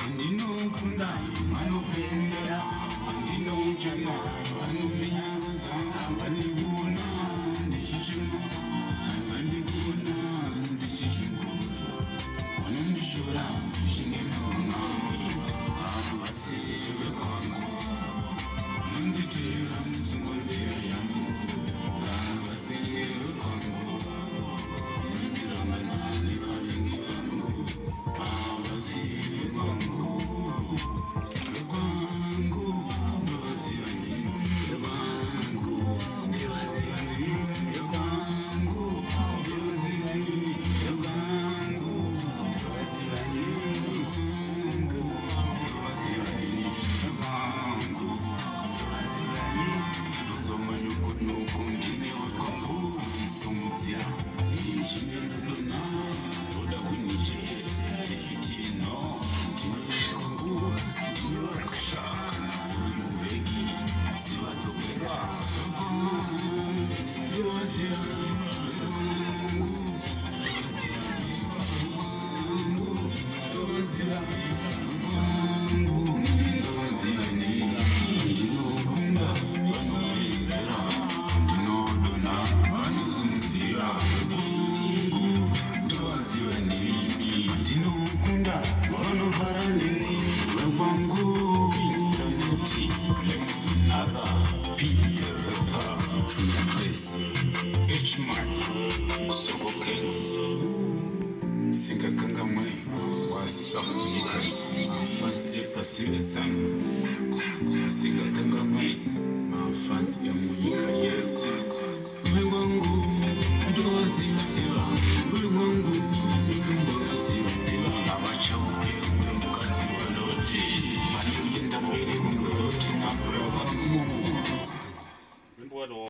Andinokunda manopembera andinochema anomiyaza vandiona ndichishinga vandiona ndichishungudzo vanondishora ndishinge mavamami avasiwe kwangu vanonditera musungonzira yangu avasiwe kwangu vanondirangana nevavengi vangu avasiwe kwangu kwangu ndovaziva nini kwangu ndovaziva nini kwangu ndovaziva nini kwangu ndovaziva nini kwangu ndovaziva nini kwangu ndovaziva nini ndomanyukunyuku ndine wakwangu isomuzya ishinelona roda kunichete tifitino tinekwangu tinyorakashaka nauyuveki sivadzokera ndovaziva kwangu ndovaziva kwangu ndovaziva nini ndinokunda vanopembera ndinodona vanosumudzira kwangu ndovaziva nini ndinokunda vanovhara nini vekwangu ndamuti lemfunara pirepa tunapesi hman sokokens singakangamwe wasamunikas mafansi epasive sana singakangamwe mafansi emunyika yesu vekwangu